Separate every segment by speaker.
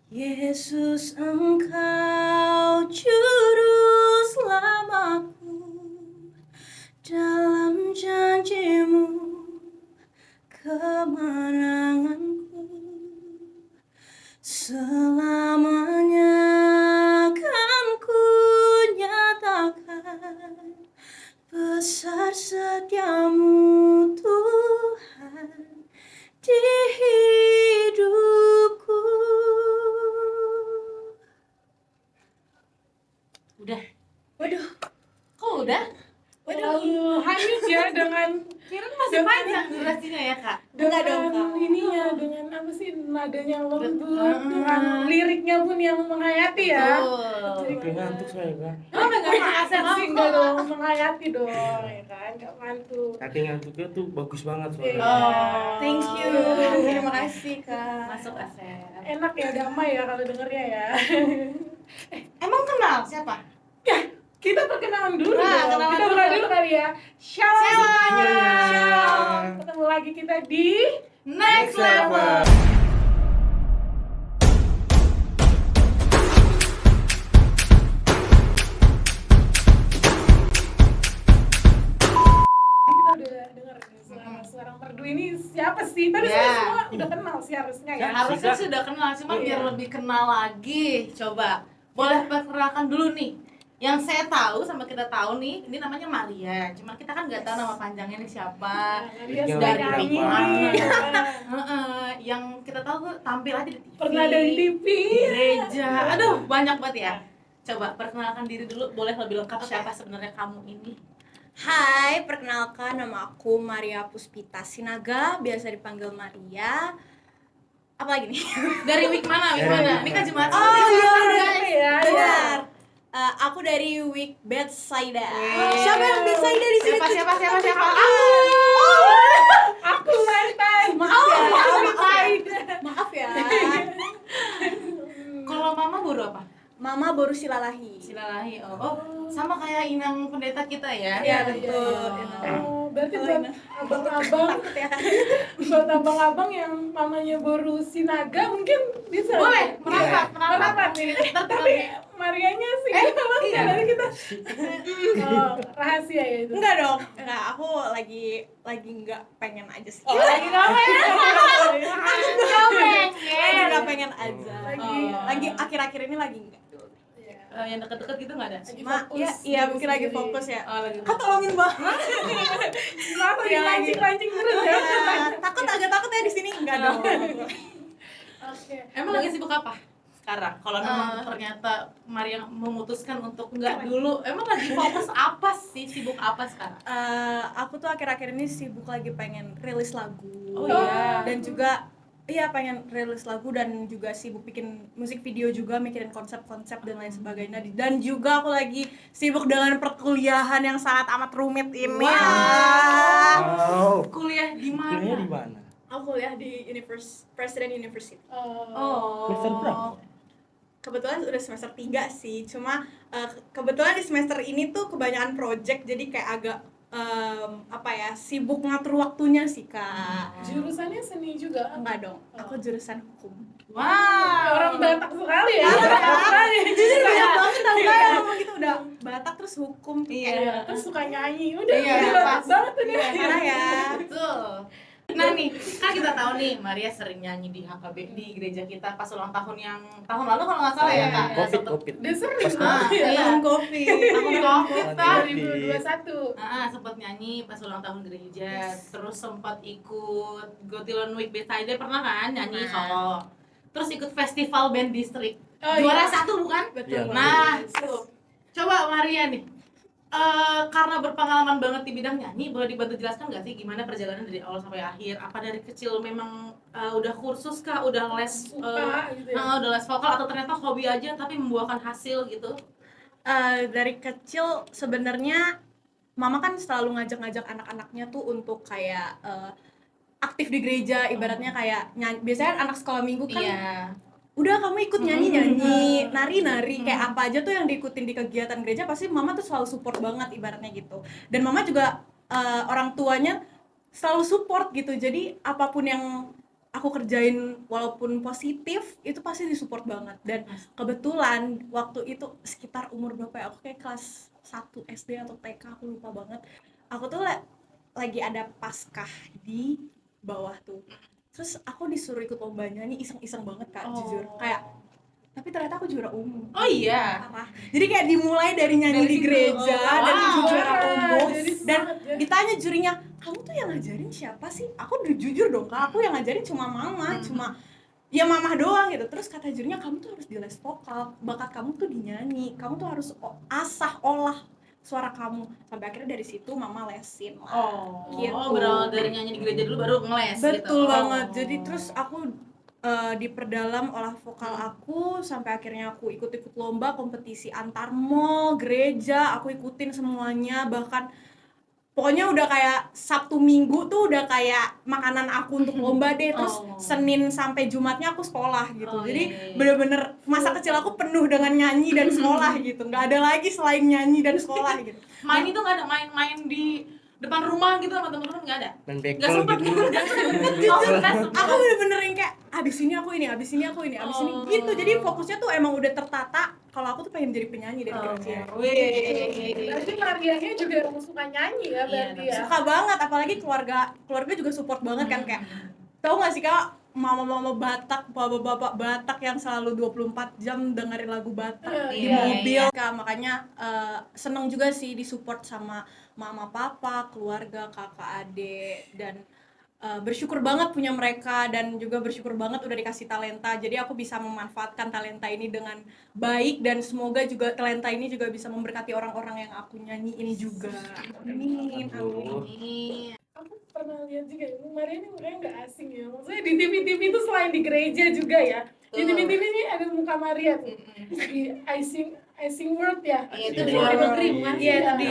Speaker 1: Yesus, Engkau juru selamatku, dalam janji-Mu kemenanganku selamanya kan ku nyatakan besar setiamu Tuhan di hidupku.
Speaker 2: Udah.
Speaker 1: Waduh,
Speaker 2: Kok udah?
Speaker 3: Terlalu hanyut ya dengan
Speaker 2: Kira masih panjang durasinya ya, Kak?
Speaker 1: Enggak dong, Kak.
Speaker 3: dengan ininya, dengan apa sih, nadanya yang lembut, dengan liriknya pun yang menghayati ya.
Speaker 2: Betul.
Speaker 4: Kayak ngantuk saya kan.
Speaker 2: Oh, enggak
Speaker 3: Asal sih enggak dong, menghayati dong, ya kan, enggak ngantuk.
Speaker 4: Saking ngantuknya tuh bagus banget
Speaker 3: Iya.
Speaker 4: suaranya.
Speaker 2: Oh.
Speaker 1: thank you. Terima kasih, Kak.
Speaker 2: Masuk Asep.
Speaker 3: Enak ya, damai ya kalau dengernya ya.
Speaker 2: Emang kenal siapa?
Speaker 3: Ya, kita perkenalan dulu
Speaker 2: Nah,
Speaker 3: dong.
Speaker 2: kenalan
Speaker 3: Kita
Speaker 2: dulu.
Speaker 3: mulai dulu kali ya. Shalom semuanya.
Speaker 4: Shalom.
Speaker 3: Ketemu lagi kita di
Speaker 2: Next level.
Speaker 3: kita udah denger nih suara merdu ini siapa sih? Tadi
Speaker 2: Ya.
Speaker 3: saya semua udah kenal sih harusnya ya.
Speaker 2: Harusnya
Speaker 4: Bisa.
Speaker 2: sudah kenal, cuma
Speaker 3: Iya.
Speaker 2: biar lebih kenal lagi. Coba, boleh perkenalkan dulu nih. Yang saya tahu sama kita tahu nih, ini namanya Maria. Cuma kita kan nggak tahu nama panjangnya nih siapa.
Speaker 3: Dia
Speaker 4: Yang
Speaker 3: sudah
Speaker 2: dari
Speaker 3: nyanyi.
Speaker 2: mana? Yang kita tahu tuh tampil aja di TV.
Speaker 3: Pernah ada di TV.
Speaker 2: di gereja. Aduh, banyak banget ya. Coba perkenalkan diri dulu, boleh lebih lengkap siapa sebenarnya kamu ini?
Speaker 1: Hai, perkenalkan nama aku Maria Puspita Sinaga, biasa dipanggil Maria. Apa lagi nih?
Speaker 2: Dari week mana? Week
Speaker 4: Dari
Speaker 2: mana?
Speaker 4: week
Speaker 2: Ini
Speaker 4: mana?
Speaker 2: kan Jumat.
Speaker 1: Oh, iya,
Speaker 3: Benar ya.
Speaker 1: Benar. Aku dari Week Bethsaida.
Speaker 2: Wih.
Speaker 1: Siapa yang Bethsaida di sini?
Speaker 2: Siapa?
Speaker 3: Aku mantan.
Speaker 1: Maaf ya,
Speaker 3: Maaf.
Speaker 1: maaf ya.
Speaker 2: Kalau mama baru apa?
Speaker 1: Mama baru silalahi.
Speaker 2: Silalahi. Oh, sama kayak Inang pendeta kita ya.
Speaker 1: Iya, betul.
Speaker 3: Oh, berarti
Speaker 1: Kalau
Speaker 3: buat abang-abang, buat abang-abang yang mamanya baru sinaga mungkin bisa.
Speaker 2: Boleh, merapat,
Speaker 3: Iya,
Speaker 2: merapat.
Speaker 3: merapat nih.
Speaker 2: Ntar
Speaker 3: Tapi Marianya sih,
Speaker 2: iya.
Speaker 3: dari kita. Oh, rahasia ya itu.
Speaker 1: Enggak dong. Enggak, aku lagi enggak pengen aja sih.
Speaker 3: Oh, lagi ngapain?
Speaker 1: Lagi enggak pengen aja. Lagi akhir-akhir ini lagi enggak.
Speaker 2: Yang deket-deket gitu nggak ada?
Speaker 3: Lagi
Speaker 1: Cuma
Speaker 3: fokus
Speaker 1: iya
Speaker 3: diri
Speaker 1: mungkin lagi
Speaker 3: sendiri.
Speaker 1: fokus ya.
Speaker 2: Oh, lagi.
Speaker 1: Kak tolongin banget.
Speaker 3: Kenapa
Speaker 1: Iya,
Speaker 3: dipancing-pancing terus ya?
Speaker 1: Agak takut ya di sini enggak dong.
Speaker 3: Oke.
Speaker 2: Emang lagi sibuk apa sekarang? Kalau memang ternyata Maria memutuskan untuk nggak dulu, emang lagi fokus apa sih? Sibuk apa sekarang?
Speaker 1: Aku tuh akhir-akhir ini sibuk lagi pengen rilis lagu.
Speaker 2: Oh, iya.
Speaker 1: Dan juga pengen rilis lagu dan juga sibuk bikin musik video juga, mikirin konsep-konsep dan lain sebagainya. Dan juga aku lagi sibuk dengan perkuliahan yang sangat amat rumit ini.
Speaker 4: Wow.
Speaker 2: Kuliah di
Speaker 4: Kuliahnya di
Speaker 2: mana?
Speaker 4: mana?
Speaker 1: Aku kuliah di Presiden University.
Speaker 2: Oh.
Speaker 4: Semester berapa?
Speaker 1: Kebetulan udah semester 3 sih, cuma kebetulan di semester ini tuh kebanyakan project, jadi kayak agak sibuk ngatur waktunya sih, Kak.
Speaker 3: Jurusannya seni juga.
Speaker 1: Enggak dong, aku jurusan hukum.
Speaker 2: Wow.
Speaker 3: Orang Batak sekali ya.
Speaker 1: Iya,
Speaker 3: Batak sekali.
Speaker 1: Jujur banyak banget tau gak yang ngomong gitu, udah Batak terus hukum.
Speaker 2: Iya.
Speaker 3: Terus suka nyanyi. Udah,
Speaker 2: Iya,
Speaker 3: udah Batak
Speaker 2: pas.
Speaker 3: banget tuh dia.
Speaker 1: Parah ya.
Speaker 2: Betul. Nah nih, kan kita tahu nih Maria sering nyanyi di HKB di gereja kita pas ulang tahun yang tahun lalu kalau nggak salah ya
Speaker 3: Iya,
Speaker 2: Kak.
Speaker 4: Covid,
Speaker 2: Sempet-
Speaker 4: Covid.
Speaker 3: Dia sering
Speaker 4: Pas
Speaker 3: banget ya.
Speaker 2: Iya.
Speaker 1: Tahun kopi.
Speaker 2: Tahun Covid Kak.
Speaker 3: 2021.
Speaker 2: Sempat nyanyi pas ulang tahun gereja, terus sempat ikut Gotilon Week Bethsaida pernah kan nyanyi solo. Terus ikut festival band distrik.
Speaker 3: Oh,
Speaker 2: Juara
Speaker 3: iya.
Speaker 2: 1 bukan?
Speaker 1: Betul.
Speaker 4: Iya.
Speaker 2: Nah, tuh. Coba Maria nih. Karena berpengalaman banget di bidang nyanyi, boleh dibantu jelaskan nggak sih gimana perjalanan dari awal sampai akhir? Apa dari kecil memang udah kursus kah, udah les
Speaker 3: Suka gitu ya.
Speaker 2: udah les vokal atau ternyata hobi aja tapi membuahkan hasil gitu?
Speaker 1: Dari kecil sebenarnya mama kan selalu ngajak-ngajak anak-anaknya tuh untuk kayak aktif di gereja, ibaratnya kayak nyanyi. Biasanya kan anak sekolah minggu kan
Speaker 2: Iya.
Speaker 1: udah kamu ikut nyanyi-nyanyi, nari-nari, kayak apa aja tuh yang diikutin di kegiatan gereja pasti mama tuh selalu support banget ibaratnya gitu. Dan mama juga orang tuanya selalu support gitu. Jadi apapun yang aku kerjain walaupun positif itu pasti disupport banget. Dan kebetulan waktu itu sekitar umur berapa ya, aku kayak kelas 1 SD atau TK, aku lupa banget. Aku tuh lagi ada paskah di bawah tuh, terus aku disuruh ikut lomba nyanyi, iseng-iseng banget Kak, jujur kayak, tapi ternyata aku juara umum.
Speaker 2: Oh iya.
Speaker 1: Parah. Jadi kayak dimulai dari nyanyi
Speaker 2: Dari
Speaker 1: di
Speaker 2: situ.
Speaker 1: gereja
Speaker 2: Oh,
Speaker 1: dan
Speaker 2: wow.
Speaker 1: juara umum,
Speaker 3: Jadi
Speaker 1: dan
Speaker 3: semangat ya.
Speaker 1: ditanya jurinya, kamu tuh yang ngajarin siapa sih? Aku jujur dong Kak, aku yang ngajarin cuma mama, cuma ya mama doang gitu. Terus kata jurinya, kamu tuh harus di les vokal, bakat kamu tuh di nyanyi, kamu tuh harus asah olah suara kamu. Sampai akhirnya dari situ mama lesin lah.
Speaker 2: Oh,
Speaker 1: Gitu.
Speaker 2: berawal dari nyanyi di gereja dulu baru ngeles gitu.
Speaker 1: Betul banget.
Speaker 2: Oh.
Speaker 1: Jadi terus aku diperdalam olah vokal aku sampai akhirnya aku ikut-ikut lomba, kompetisi antar mall, gereja, aku ikutin semuanya. Bahkan pokoknya udah kayak Sabtu Minggu tuh udah kayak makanan aku untuk lomba deh. Terus
Speaker 2: Oh.
Speaker 1: Senin sampai Jumatnya aku sekolah gitu.
Speaker 2: Oh,
Speaker 1: Jadi
Speaker 2: iya, iya.
Speaker 1: bener-bener masa kecil aku penuh dengan nyanyi dan sekolah gitu. Nggak ada lagi selain nyanyi dan sekolah gitu.
Speaker 2: Main itu nggak ada, main di depan rumah gitu sama teman-teman nggak ada?
Speaker 4: Main
Speaker 2: Nggak
Speaker 4: bekel
Speaker 2: sempet
Speaker 4: gitu.
Speaker 2: nggak sempet.
Speaker 1: Aku bener-bener yang kayak abis ini aku ini, abis ini aku ini, abis ini
Speaker 2: Oh.
Speaker 1: gitu. Jadi fokusnya tuh emang udah tertata kalau aku tuh pengen jadi penyanyi dari kecil.
Speaker 3: Berarti Marianya juga emang suka nyanyi ya berarti ya.
Speaker 1: Suka banget, apalagi keluarga juga support banget kan, kayak tahu nggak sih Kak, mama-mama Batak, bapak-bapak Batak yang selalu 24 jam dengerin lagu Batak di
Speaker 3: Iya,
Speaker 1: mobil. Kak, makanya seneng juga sih disupport sama mama papa, keluarga, kakak adik, dan bersyukur banget punya mereka, dan juga bersyukur banget udah dikasih talenta. Jadi aku bisa memanfaatkan talenta ini dengan baik, dan semoga juga talenta ini juga bisa memberkati orang-orang yang aku nyanyiin juga. Amin.
Speaker 2: Ini
Speaker 3: Aku pernah lihat juga, Maria ini mukanya nggak asing ya. Maksudnya di TV-TV itu selain di gereja juga ya. Di TV-TV ini ada muka Maria tuh. Di I Sing World ya.
Speaker 2: Iya, itu di luar negeri bukan sih?
Speaker 1: Iya,
Speaker 2: Nah,
Speaker 1: di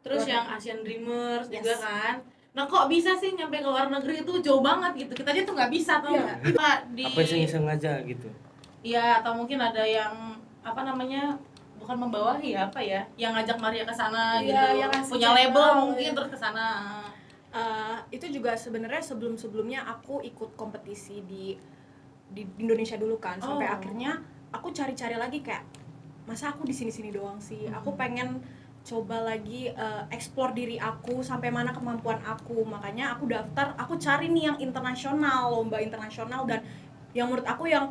Speaker 2: terus yang Asian Dreamers
Speaker 1: Yes.
Speaker 2: juga kan. Nah, kok bisa sih nyampe ke luar negeri itu jauh banget gitu. Kita aja tuh nggak bisa tau
Speaker 3: Iya.
Speaker 2: nggak? Pak, di
Speaker 4: Apa iseng-iseng aja gitu.
Speaker 2: Iya, atau mungkin ada yang apa namanya? Bukan membawahi ya, apa ya? Yang ngajak Maria ke sana
Speaker 3: Iya,
Speaker 2: gitu.
Speaker 3: yang ngasih
Speaker 2: Punya
Speaker 3: channel,
Speaker 2: label mungkin
Speaker 3: ya.
Speaker 2: terus ke sana.
Speaker 1: itu juga sebenarnya sebelumnya aku ikut kompetisi di Indonesia dulu kan, sampai
Speaker 2: Oh.
Speaker 1: akhirnya aku cari-cari lagi kayak, masa aku di sini-sini doang sih. Aku pengen coba lagi explore diri aku sampai mana kemampuan aku. Makanya aku daftar, aku cari nih yang internasional, lomba internasional, dan yang menurut aku yang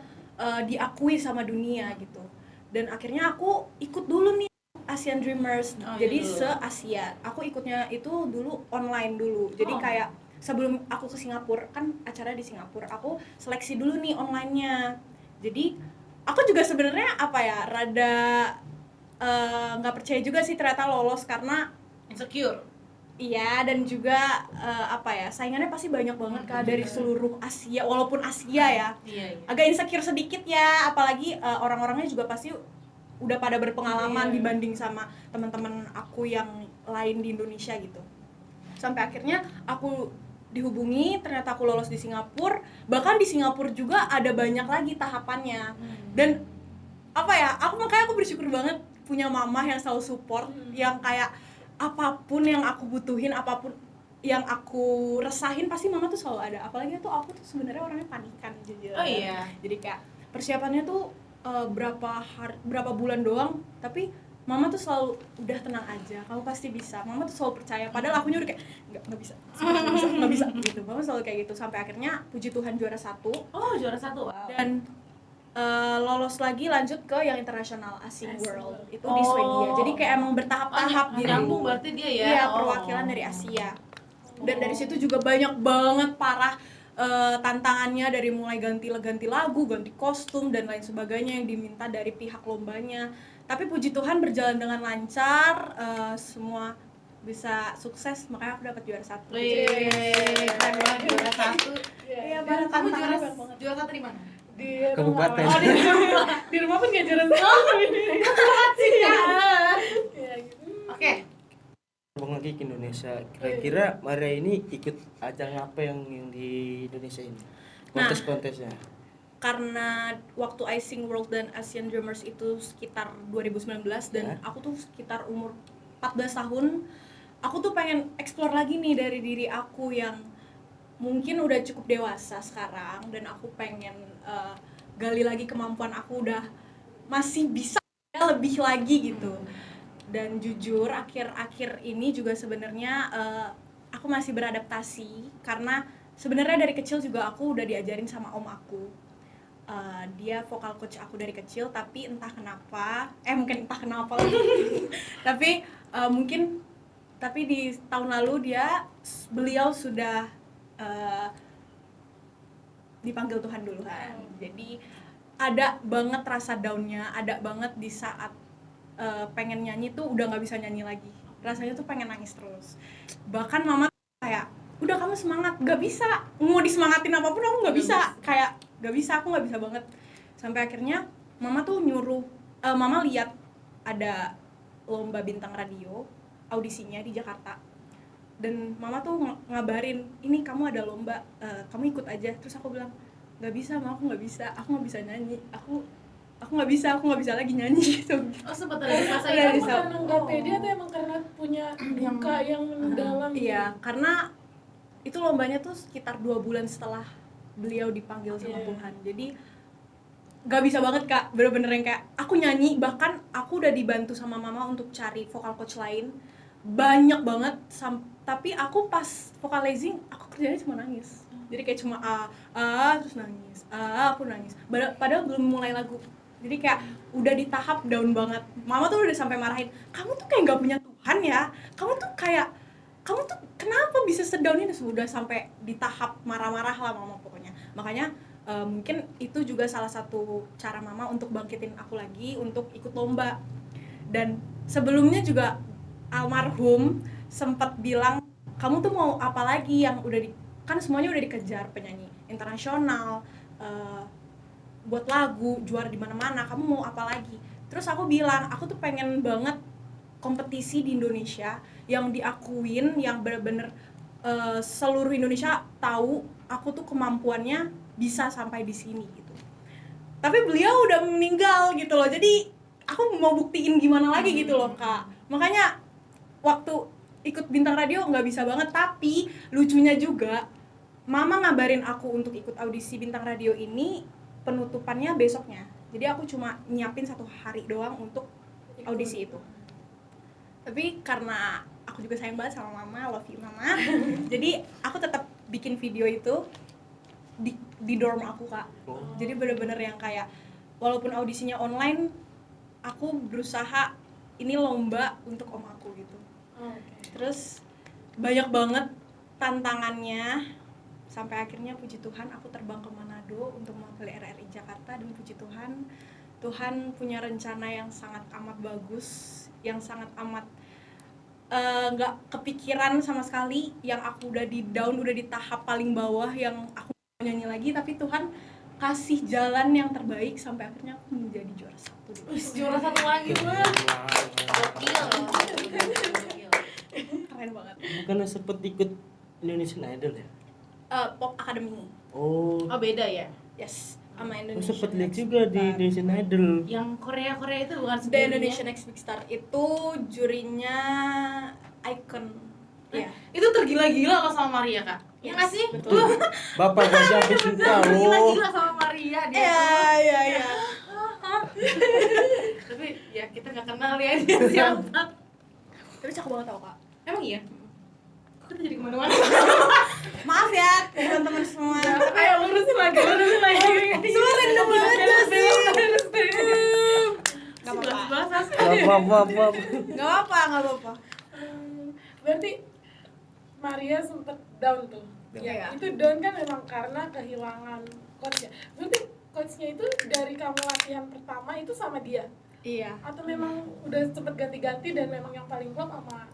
Speaker 1: diakui sama dunia gitu. Dan akhirnya aku ikut dulu nih Asian Dreamers.
Speaker 2: Oh,
Speaker 1: Jadi
Speaker 2: iya dulu.
Speaker 1: se-Asia. Aku ikutnya itu dulu online dulu. Jadi
Speaker 2: Oh.
Speaker 1: kayak sebelum aku ke Singapura, kan acara di Singapura, aku seleksi dulu nih online-nya. Jadi aku juga sebenarnya apa ya, rada nggak percaya juga sih ternyata lolos, karena
Speaker 2: Insecure.
Speaker 1: iya, dan juga apa ya, saingannya pasti banyak banget Kak, dari seluruh Asia, walaupun Asia ya.
Speaker 2: Iya, iya.
Speaker 1: Agak insecure sedikit ya, apalagi orang-orangnya juga pasti udah pada berpengalaman
Speaker 3: Iya.
Speaker 1: dibanding sama teman-teman aku yang lain di Indonesia gitu. Sampai akhirnya aku dihubungi, ternyata aku lolos di Singapura. Bahkan di Singapura juga ada banyak lagi tahapannya. Dan apa ya, makanya aku bersyukur banget punya mama yang selalu support, yang kayak apapun yang aku butuhin, apapun yang aku resahin, pasti mama tuh selalu ada. Apalagi tuh aku tuh sebenarnya orangnya panikan jujur.
Speaker 2: Oh iya.
Speaker 1: Jadi kayak persiapannya tuh berapa bulan doang, tapi mama tuh selalu, udah tenang aja, kamu pasti bisa. Mama tuh selalu percaya, padahal aku udah kayak nggak bisa gitu. Mama selalu kayak gitu, sampai akhirnya puji Tuhan juara 1
Speaker 2: Oh, juara 1. Wow.
Speaker 1: dan lolos lagi, lanjut ke yang internasional Asing World itu di
Speaker 2: Oh.
Speaker 1: Swedia. Jadi kayak emang bertahap-tahap gitu.
Speaker 2: Nyambung berarti dia ya.
Speaker 1: Iya,
Speaker 2: Oh.
Speaker 1: perwakilan dari Asia. Dan dari situ juga banyak banget parah tantangannya, dari mulai ganti lagu, ganti kostum dan lain sebagainya yang diminta dari pihak lombanya. Tapi puji Tuhan berjalan dengan lancar, semua bisa sukses, makanya aku dapat juara 1.
Speaker 2: Wih, keren banget juara 1.
Speaker 1: Iya,
Speaker 3: Dan
Speaker 1: banget.
Speaker 2: Kamu
Speaker 1: tantangannya banyak banget.
Speaker 2: juara 1 di mana?
Speaker 3: di
Speaker 4: Kabupaten.
Speaker 3: rumah. Di rumah pun nggak jalan sendiri. Iya, gitu.
Speaker 2: Oke.
Speaker 4: Bang lagi ke Indonesia. Kira-kira Maria ini ikut ajang apa yang di Indonesia ini? Kontes-kontesnya.
Speaker 1: Karena waktu I Sing World dan Asian Dreamers itu sekitar 2019, dan aku tuh sekitar umur 14 tahun, aku tuh pengen explore lagi nih dari diri aku yang mungkin udah cukup dewasa sekarang dan aku pengen gali lagi kemampuan aku, udah masih bisa lebih lagi gitu. Dan jujur akhir-akhir ini juga sebenarnya aku masih beradaptasi, karena sebenarnya dari kecil juga aku udah diajarin sama om aku. Dia vokal coach aku dari kecil, tapi entah kenapa mungkin entah kenapa tapi mungkin tapi di tahun lalu beliau sudah dipanggil Tuhan duluan. Jadi ada banget rasa down-nya, ada banget di saat pengen nyanyi tuh udah nggak bisa nyanyi lagi, rasanya tuh pengen nangis terus. Bahkan mama kayak, udah kamu semangat, nggak bisa, mau disemangatin apapun aku nggak bisa, kayak nggak bisa, aku nggak bisa banget. Sampai akhirnya mama tuh nyuruh, mama lihat ada lomba bintang radio audisinya di Jakarta, dan mama tuh ngabarin, ini kamu ada lomba, kamu ikut aja. Terus aku bilang, nggak bisa Ma, aku nggak bisa nyanyi, aku nggak bisa lagi nyanyi gitu.
Speaker 2: Oh, sempat ada di masa
Speaker 3: Emang
Speaker 2: itu.
Speaker 3: karena nggak pede atau emang karena punya luka yang mendalam?
Speaker 1: Iya, karena itu lombanya tuh sekitar 2 bulan setelah beliau dipanggil sama Tuhan. Jadi gak bisa banget Kak, bener-bener yang kayak aku nyanyi, bahkan aku udah dibantu sama mama untuk cari vokal coach lain banyak banget, tapi aku pas vocalizing aku kerjanya cuma nangis. Jadi kayak cuma terus nangis, aku nangis, padahal belum mulai lagu. Jadi kayak udah di tahap down banget. Mama tuh udah sampai marahin, kamu tuh kayak gak punya Tuhan ya, kamu tuh kenapa bisa sedown ini. Sudah sampai di tahap marah-marah lah mama pokoknya. Makanya mungkin itu juga salah satu cara mama untuk bangkitin aku lagi untuk ikut lomba. Dan sebelumnya juga almarhum sempat bilang, kamu tuh mau apa lagi yang kan semuanya udah dikejar, penyanyi internasional, buat lagu, juara di mana-mana, kamu mau apa lagi? Terus aku bilang, aku tuh pengen banget kompetisi di Indonesia yang diakuin, yang bener-bener seluruh Indonesia tahu aku tuh kemampuannya bisa sampai di sini gitu. Tapi beliau udah meninggal gitu loh, jadi aku mau buktiin gimana lagi gitu loh Kak. Makanya waktu ikut bintang radio nggak bisa banget, tapi lucunya juga mama ngabarin aku untuk ikut audisi bintang radio ini penutupannya besoknya. Jadi aku cuma nyiapin 1 hari doang untuk audisi itu. Tapi karena aku juga sayang banget sama mama, love you mama. Jadi aku tetap bikin video itu di dorm aku Kak. Jadi bener-bener yang kayak walaupun audisinya online, aku berusaha ini lomba untuk om aku gitu. Terus banyak banget tantangannya, sampai akhirnya puji Tuhan aku terbang ke Manado untuk mewakili RRI Jakarta. Dan puji Tuhan, Tuhan punya rencana yang sangat amat bagus, yang sangat amat nggak kepikiran sama sekali. Yang aku udah di down, udah di tahap paling bawah, yang aku mau nyanyi lagi, tapi Tuhan kasih jalan yang terbaik sampai akhirnya aku menjadi juara 1.
Speaker 2: Juara 1 lagi Mbak.
Speaker 1: Keren banget.
Speaker 4: Bukannya sempet ikut Indonesian Idol ya?
Speaker 1: Pop Academy.
Speaker 4: Oh
Speaker 2: beda ya.
Speaker 1: Yes, sama
Speaker 4: aku
Speaker 1: Indonesia.
Speaker 4: sempet lihat juga di Indonesian Idol.
Speaker 2: Yang Korea itu bukan
Speaker 1: The Indonesian Next Big Star itu jurinya Icon. Iya.
Speaker 2: Itu tergila-gila lo sama Maria Kak. Iya nggak sih?
Speaker 1: Betul.
Speaker 4: Bapak gajah aku suka loh.
Speaker 2: Tergila-gila sama Maria dia.
Speaker 1: Iya.
Speaker 2: Tapi ya kita nggak kenal ya dia siapa.
Speaker 1: Tapi cakep banget tau Kak.
Speaker 2: Emang iya? Kok kita jadi kemana-mana?
Speaker 1: Maaf ya teman-teman semua.
Speaker 3: Ayo lurusin lagi.
Speaker 1: Semua random banget gak sih? Gak apa-apa. Gak apa-apa.
Speaker 3: Berarti Maria sempet down tuh.
Speaker 1: Iya.
Speaker 3: Itu down kan memang karena kehilangan coachnya. Berarti coachnya itu dari kamu latihan pertama itu sama dia?
Speaker 1: Iya.
Speaker 3: Atau memang udah sempet ganti-ganti dan memang yang paling klop sama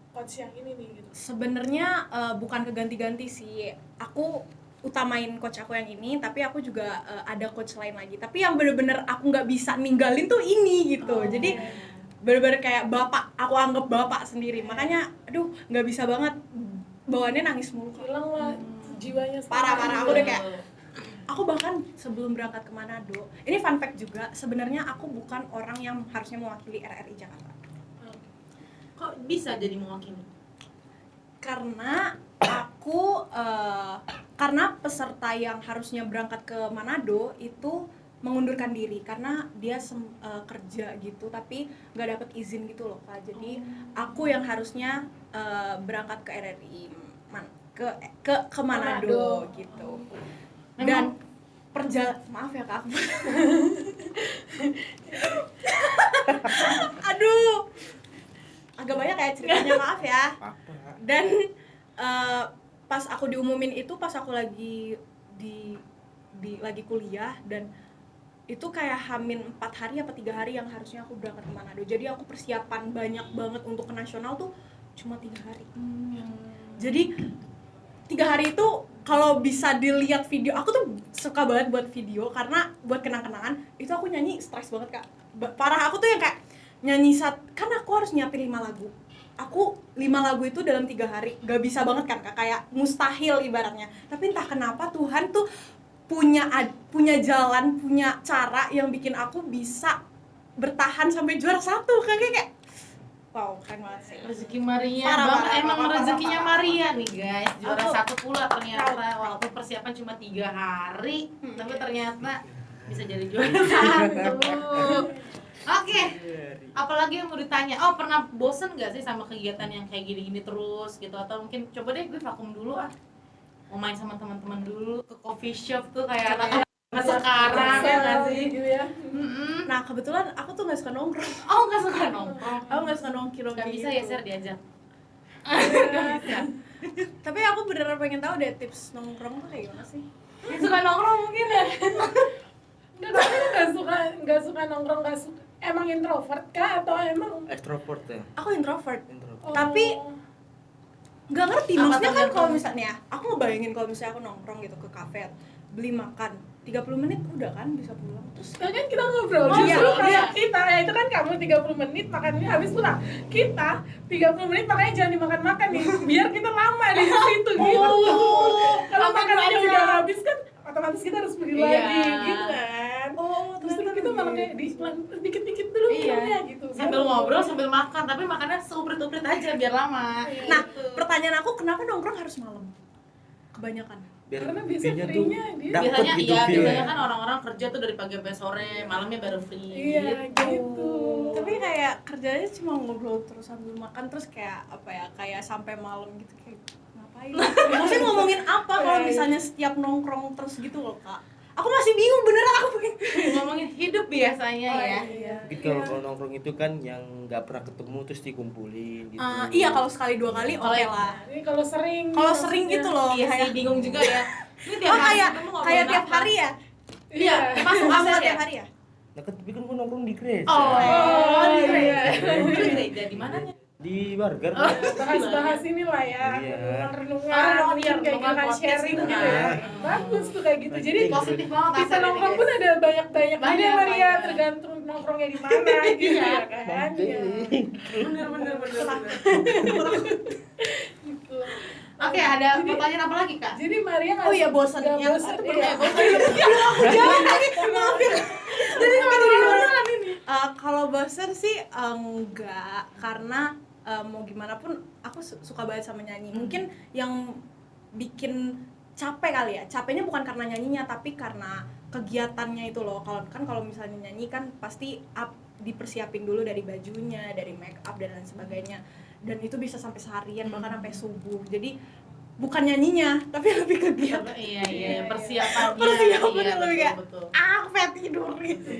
Speaker 3: coach yang ini nih gitu?
Speaker 1: Sebenarnya bukan keganti-ganti sih. Aku utamain coach aku yang ini, tapi aku juga ada coach lain lagi. Tapi yang bener-bener aku nggak bisa ninggalin tuh ini gitu. Jadi bener-bener kayak bapak, aku anggap bapak sendiri. Makanya aduh nggak bisa banget, bawaannya nangis mulu.
Speaker 3: Hilang lah jiwanya.
Speaker 1: Parah. Aku udah kayak, aku bahkan sebelum berangkat ke Manado, ini fun fact juga, sebenarnya aku bukan orang yang harusnya mewakili RRI Jakarta.
Speaker 2: Kok bisa jadi mewakili?
Speaker 1: karena peserta yang harusnya berangkat ke Manado itu mengundurkan diri karena dia kerja gitu tapi nggak dapet izin gitu loh Kak. Jadi aku yang harusnya berangkat ke RRI ke Manado gitu. Dan maaf ya Kak. Aduh. Agak banyak kayak ceritanya, maaf ya. Dan pas aku diumumin itu pas aku lagi lagi kuliah dan itu kayak hamin 4 hari apa 3 hari yang harusnya aku berangkat ke Manado. Jadi aku persiapan banyak banget untuk ke nasional tuh cuma 3 hari. Jadi 3 hari itu kalau bisa dilihat video, aku tuh suka banget buat video karena buat kenang-kenangan itu aku nyanyi stres banget Kak. Parah, aku tuh yang kayak nyanyi kan aku harus nyiapin 5 lagu. Aku 5 lagu itu dalam 3 hari gak bisa banget kan Kak, kayak mustahil ibaratnya. Tapi entah kenapa Tuhan tuh punya jalan, punya cara yang bikin aku bisa bertahan sampai juara 1. Kayak wow, keren banget sih.
Speaker 2: Rezeki Maria, emang rezekinya Maria nih guys, juara 1 pula ternyata. Walaupun persiapan cuma 3 hari, tapi ternyata bisa jadi juara 1. Oke, apalagi yang mau ditanya? Oh, pernah bosen gak sih sama kegiatan yang kayak gini-gini terus gitu? Atau mungkin coba deh gue vakum dulu mau main sama teman-teman dulu ke coffee shop tuh kayak anak-anak sekarang ya nggak sih?
Speaker 3: Gitu ya.
Speaker 1: Nah kebetulan aku tuh nggak suka nongkrong.
Speaker 2: Oh, nggak suka nongkrong?
Speaker 1: Aku nggak suka nongkrong.
Speaker 2: Nggak bisa ya Ser diajak?
Speaker 1: Tapi aku beneran pengen tahu deh tips nongkrong tuh kayak gimana sih?
Speaker 2: Nggak suka nongkrong mungkin ya?
Speaker 3: Nggak suka nongkrong, nggak suka. Emang introvert kah atau emang
Speaker 4: Extrovert ya.
Speaker 1: Aku introvert.
Speaker 3: Oh.
Speaker 1: Tapi nggak ngerti,
Speaker 2: Apa
Speaker 1: maksudnya kan
Speaker 2: tuh,
Speaker 1: kalau misalnya aku ngebayangin kalau misalnya aku nongkrong gitu ke kafe beli makan 30 menit udah kan bisa pulang. Terus
Speaker 3: kan kita ngobrol,
Speaker 1: Oh,
Speaker 3: justru
Speaker 1: iya,
Speaker 3: kayak
Speaker 1: iya.
Speaker 3: kita, ya itu kan kamu 30 menit makannya habis pulang. Kita 30 menit makanya jangan dimakan-makan nih, biar kita lama di situ gitu. Kalau
Speaker 2: Apa
Speaker 3: makanannya
Speaker 2: aja?
Speaker 3: udah habis kan otomatis kita harus beli
Speaker 2: Iya.
Speaker 3: lagi gitu kan. Justru kita malah kayak dikit-dikit dulu minumnya gitu.
Speaker 2: Sambil ngobrol sambil makan, tapi makannya seuprit-uprit aja biar lama.
Speaker 1: nah,
Speaker 2: Gitu.
Speaker 1: pertanyaan aku kenapa nongkrong harus malam? Kebanyakan.
Speaker 4: Biar
Speaker 3: Karena biasa
Speaker 4: feel-nya tuh
Speaker 3: free-nya dia.
Speaker 4: dapet
Speaker 2: biasanya
Speaker 4: gitu
Speaker 2: iya,
Speaker 4: feel-nya.
Speaker 2: biasanya kan orang-orang kerja tuh dari pagi sampai sore, malamnya baru free.
Speaker 3: Iya gitu.
Speaker 1: Tapi kayak kerjanya cuma ngobrol terus sambil makan terus kayak apa ya, kayak sampai malam gitu kayak ngapain? Maksudnya ngomongin apa kalau misalnya setiap nongkrong terus gitu loh Kak? Aku masih bingung beneran aku
Speaker 2: Ngomongin hidup biasanya ya.
Speaker 1: Iya.
Speaker 4: Gitu kalau nongkrong itu kan yang nggak pernah ketemu terus dikumpulin gitu.
Speaker 1: Iya kalau sekali 2 kali oke lah.
Speaker 3: Ini kalau sering
Speaker 1: Kalau sering gitu loh
Speaker 2: Iya sih,
Speaker 1: kayak
Speaker 2: bingung juga ya. Ini tiap
Speaker 1: oh
Speaker 2: hari
Speaker 1: kayak
Speaker 2: ketemu ngomongin
Speaker 1: kayak tiap
Speaker 2: apa?
Speaker 1: hari ya?
Speaker 2: Iya, masuk
Speaker 1: Apa
Speaker 2: asal ya.
Speaker 1: tiap hari ya?
Speaker 4: Nah, kan tapi kan gua nongkrong di gereja.
Speaker 2: Oh, di
Speaker 3: iya.
Speaker 2: gereja di mananya?
Speaker 4: Di Burger.
Speaker 3: bahas-bahas inilah ya,
Speaker 4: Iya.
Speaker 3: renungan
Speaker 2: Iya,
Speaker 3: yang kayak
Speaker 2: renungan
Speaker 3: gitu kan,
Speaker 2: podcast
Speaker 3: sharing
Speaker 2: gitu
Speaker 3: gitu
Speaker 2: kan.
Speaker 3: ya. Bagus tuh kayak gitu. Jadi
Speaker 2: Positif banget
Speaker 3: kita
Speaker 2: asal ini,
Speaker 3: nongkrong
Speaker 2: guys.
Speaker 3: pun ada banyak
Speaker 2: Banyak,
Speaker 3: Maria,
Speaker 2: banyak.
Speaker 3: tergantung nongkrongnya di mana gitu ya kan. Iya.
Speaker 2: Bener.
Speaker 3: Gitu.
Speaker 2: Oke, ada pertanyaan apa lagi Kak?
Speaker 3: Jadi Maria nggak
Speaker 1: Oh iya bosan
Speaker 3: nggak
Speaker 1: yang
Speaker 3: bosan,
Speaker 1: itu
Speaker 3: iya.
Speaker 1: Jangan lagi maaf ya. Jadi beneran ini. Kalau bosan sih enggak, karena mau gimana pun aku suka banget sama nyanyi. Mungkin yang bikin capek kali ya. Capeknya bukan karena nyanyinya tapi karena kegiatannya itu loh. Kalau misalnya nyanyi kan pasti dipersiapin dulu dari bajunya, dari make up dan lain sebagainya. Dan itu bisa sampai seharian bahkan sampai subuh. Jadi bukan nyanyinya, tapi lebih kegiatan.
Speaker 2: Iya, persiapannya.
Speaker 1: Persiapannya
Speaker 2: Iya,
Speaker 1: lebih kayak
Speaker 2: betul.
Speaker 1: aku pengen tidur gitu.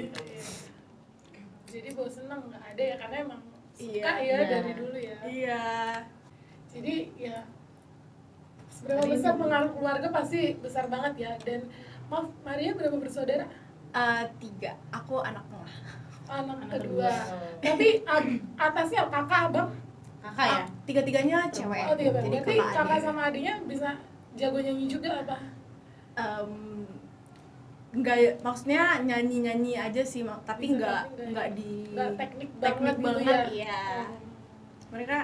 Speaker 3: Jadi bosan mah nggak ada ya, karena emang suka
Speaker 1: Iya.
Speaker 3: ya dari dulu ya.
Speaker 1: Iya.
Speaker 3: Jadi ya seberapa besar pengaruh keluarga pasti besar banget ya. Dan maaf, Maria berapa bersaudara?
Speaker 1: 3. Aku anak tengah.
Speaker 3: Anak
Speaker 2: Anak
Speaker 3: kedua.
Speaker 2: kedua.
Speaker 3: Tapi atasnya kakak, abang.
Speaker 2: Kakak ya?
Speaker 1: Tiga-tiganya cewek.
Speaker 3: Oh, tiga.
Speaker 1: Jadi
Speaker 3: Berarti kakak
Speaker 1: adik.
Speaker 3: sama adiknya bisa jago nyanyi juga apa?
Speaker 1: Enggak, maksudnya nyanyi aja sih, tapi
Speaker 3: Bisa,
Speaker 1: enggak di
Speaker 3: Nggak teknik
Speaker 1: teknik
Speaker 3: banget gitu
Speaker 1: banget,
Speaker 3: ya.
Speaker 1: iya. Mereka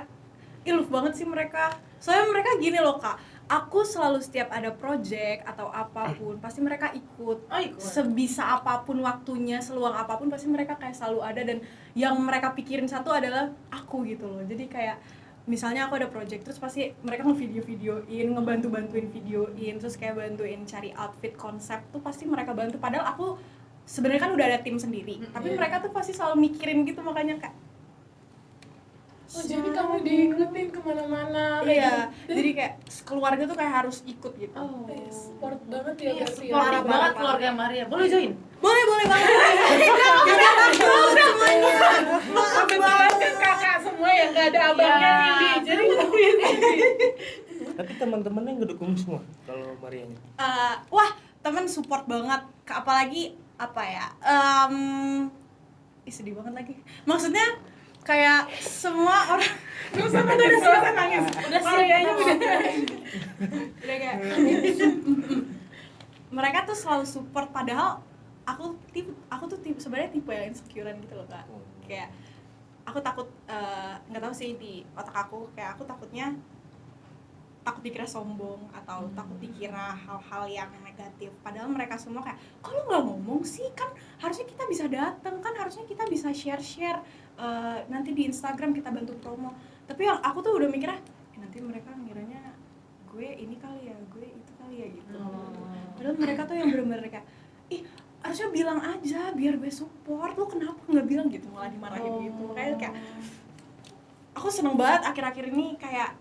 Speaker 1: iluf banget sih mereka. Soalnya mereka gini loh Kak, aku selalu setiap ada project atau apapun pasti mereka ikut.
Speaker 2: Oh, ikut.
Speaker 1: Sebisa apapun waktunya, seluang apapun pasti mereka kayak selalu ada, dan yang mereka pikirin satu adalah aku gitu loh. Jadi kayak misalnya aku ada project terus pasti mereka ngevideo-videoin, ngebantu-bantuin videoin, terus kayak bantuin cari outfit konsep tuh pasti mereka bantu. Padahal aku sebenarnya kan udah ada tim sendiri, tapi mereka tuh pasti selalu mikirin gitu, makanya kayak
Speaker 3: Oh jadi kamu diikutin kemana-mana?
Speaker 1: iya, jadi kayak keluarga tuh kayak harus ikut gitu.
Speaker 3: Support banget ya
Speaker 2: Iya,
Speaker 3: berarti ya.
Speaker 2: supportif banget keluarga Maria. Boleh join?
Speaker 1: Boleh banget. Juga aku semuanya.
Speaker 3: Kebetulan kan kakak semua yang gak ada abangnya ini, jadi nggak bisa.
Speaker 4: Tapi teman-temannya ngedukung semua kalau Marianya.
Speaker 1: Wah, temen support banget. Apalagi apa ya? Sedih banget lagi. Maksudnya kayak semua orang
Speaker 3: Gak usah nangis.
Speaker 2: Udah
Speaker 3: Marianya udah.
Speaker 1: udah kayak mereka tuh selalu support, padahal aku tuh sebenarnya tipe yang insecurean gitu loh Kak. Kayak aku takut nggak tahu sih di otak aku, kayak aku takut dikira sombong atau takut dikira hal-hal yang negatif. Padahal mereka semua kayak, kok lu nggak ngomong sih, kan harusnya kita bisa datang, kan harusnya kita bisa share nanti di Instagram kita bantu promo. Tapi yang aku tuh udah mikirnya nanti mereka ngiranya gue ini kali ya, gue itu kali ya gitu. Padahal mereka tuh yang bener-bener kayak, ih harusnya bilang aja biar gue support, lu kenapa nggak bilang gitu, malah dimarahin gitu. Makanya kayak aku seneng banget akhir-akhir ini, kayak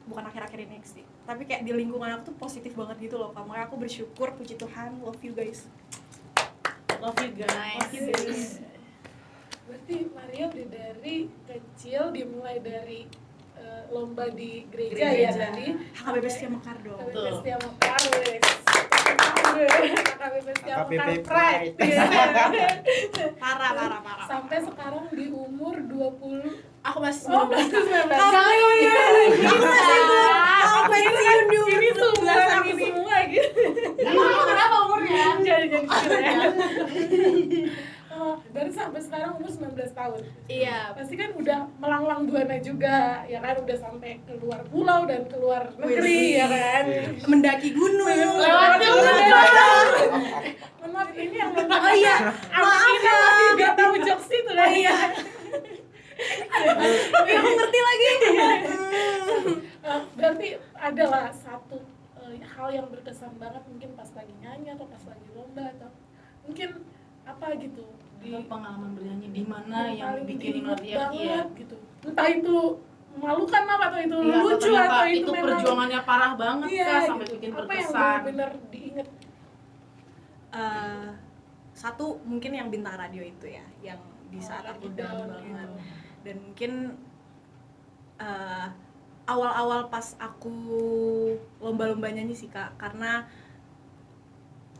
Speaker 1: bukan akhir-akhir ini sih, tapi kayak di lingkungan aku tuh positif banget gitu loh. Makanya aku bersyukur, puji Tuhan, love you guys.
Speaker 2: Love you guys.
Speaker 3: Berarti Maria udah dari kecil dimulai dari lomba di gereja ya tadi.
Speaker 1: HKBP Setia Mekar dong.
Speaker 3: HKBP Setia Mekar, wes. HKBP Setia Mekar
Speaker 4: HKBP
Speaker 3: pride.
Speaker 1: Parah.
Speaker 3: Sampai sekarang di umur 20.
Speaker 1: Aku masih
Speaker 3: Oh,
Speaker 1: 19
Speaker 3: masih 19.
Speaker 1: Aku masih mau pensiun di umur
Speaker 3: Ini semua
Speaker 1: 19
Speaker 3: aku
Speaker 1: ini.
Speaker 3: semua gitu.
Speaker 2: Emang kamu berapa umurnya?
Speaker 3: Jadi kecil ya. Oh, dari sampai sekarang umur 19 tahun.
Speaker 1: Iya.
Speaker 3: Pasti kan udah melanglang buana juga, ya kan, udah sampai keluar pulau dan keluar negeri ya kan.
Speaker 1: Mendaki gunung.
Speaker 3: Lewat gunung. Maaf ini yang nonton.
Speaker 1: Oh iya, maaf
Speaker 3: Ini
Speaker 1: ya.
Speaker 3: lagi gak tahu jokes itu
Speaker 1: Oh
Speaker 3: kan.
Speaker 1: iya. Tapi aku ngerti lagi.
Speaker 3: Berarti adalah satu hal yang berkesan banget, mungkin pas lagi nyanyi atau pas lagi lomba atau mungkin apa gitu di
Speaker 2: Pengalaman bernyanyi di mana yang
Speaker 3: paling
Speaker 2: bikin
Speaker 3: diingat
Speaker 2: Maria
Speaker 3: banget gitu. Entah itu memalukan apa atau itu
Speaker 2: Iya,
Speaker 3: lucu
Speaker 2: ternyata
Speaker 3: atau
Speaker 2: itu
Speaker 3: memang
Speaker 2: perjuangannya parah banget
Speaker 3: iya,
Speaker 2: Kak, sampai
Speaker 3: gitu.
Speaker 2: bikin
Speaker 3: Apa yang
Speaker 2: berkesan.
Speaker 3: benar-benar diingat?
Speaker 1: Satu mungkin yang bintang radio itu ya, yang di saat aku down banget.
Speaker 3: gitu.
Speaker 1: Dan mungkin awal-awal pas aku lomba-lomba nyanyi sih Kak, karena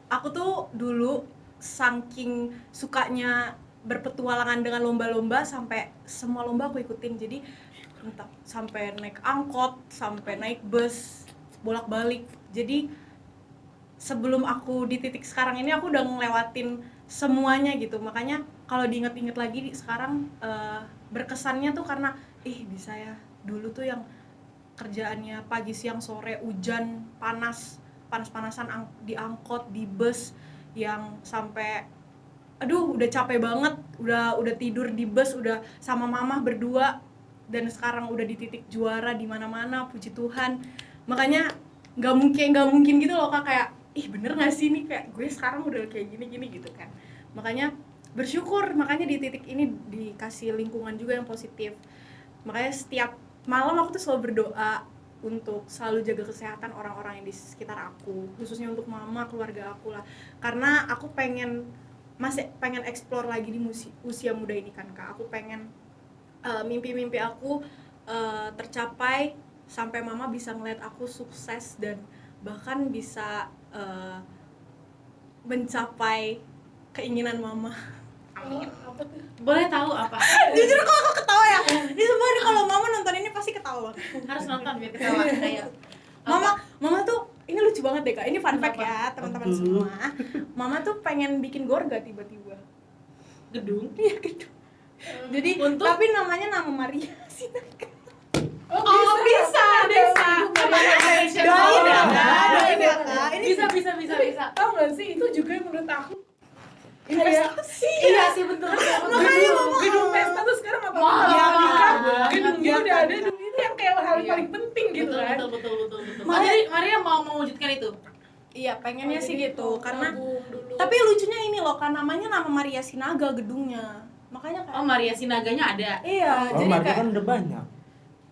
Speaker 1: aku tuh dulu saking sukanya berpetualangan dengan lomba-lomba, sampai semua lomba aku ikutin. Jadi entah sampai naik angkot, sampai naik bus, bolak-balik. Jadi sebelum aku di titik sekarang ini aku udah ngelewatin semuanya gitu. Makanya kalau diinget-inget lagi sekarang berkesannya tuh karena bisa ya, dulu tuh yang kerjaannya pagi siang sore, hujan, panas-panasan di angkot, di bus, yang sampai udah capek banget, udah tidur di bus, udah sama mama berdua, dan sekarang udah di titik juara di mana-mana, puji Tuhan. Makanya nggak mungkin gitu loh Kak, kayak bener nggak sih nih, kayak gue sekarang udah kayak gini gitu kan. Makanya bersyukur, makanya di titik ini dikasih lingkungan juga yang positif. Makanya setiap malam aku tuh selalu berdoa untuk selalu jaga kesehatan orang-orang yang di sekitar aku, khususnya untuk mama, keluarga aku lah. Karena aku masih pengen explore lagi di usia muda ini kan Kak. Aku pengen mimpi-mimpi aku tercapai, sampai mama bisa ngeliat aku sukses dan bahkan bisa mencapai keinginan mama. Amin.
Speaker 3: Apa tuh?
Speaker 2: Boleh tahu apa?
Speaker 1: Jujur kok aku ketawa ya. Ini semua nih, kalau mama nonton ini pasti ketawa.
Speaker 2: Harus nonton biar ketawa. Ayo.
Speaker 1: Mama tuh ini lucu banget deh Kak. Ini fun fact ya teman-teman semua. Mama tuh pengen bikin gorga tiba-tiba.
Speaker 2: Gedung.
Speaker 1: Iya gitu. Jadi
Speaker 2: Untuk?
Speaker 1: tapi namanya nama Maria Sinaka.
Speaker 3: Oh,
Speaker 2: bisa.
Speaker 1: Doain ya Kak. Ini
Speaker 2: Bisa.
Speaker 3: Tahu nggak sih, itu juga yang menurut aku
Speaker 1: investasi.
Speaker 2: Iya sih betul.
Speaker 3: gedung pesta tuh sekarang apa?
Speaker 2: Wah,
Speaker 3: Nikah,
Speaker 2: banget.
Speaker 3: gedungnya udah ada, ini yang kayak paling penting gitu
Speaker 2: betul,
Speaker 3: kan.
Speaker 2: betul.
Speaker 1: Makanya-
Speaker 2: Jadi Maria mau mewujudkan itu.
Speaker 1: Iya, pengennya sih
Speaker 3: Jadi
Speaker 1: gitu. Karena
Speaker 3: gabung dulu.
Speaker 1: tapi lucunya ini loh, kan namanya nama Maria Sinaga gedungnya. Makanya kayak
Speaker 2: Oh, Maria Sinaganya ada.
Speaker 1: iya,
Speaker 4: Oh,
Speaker 1: jadi
Speaker 4: Maria
Speaker 1: kayak
Speaker 4: kan udah banyak.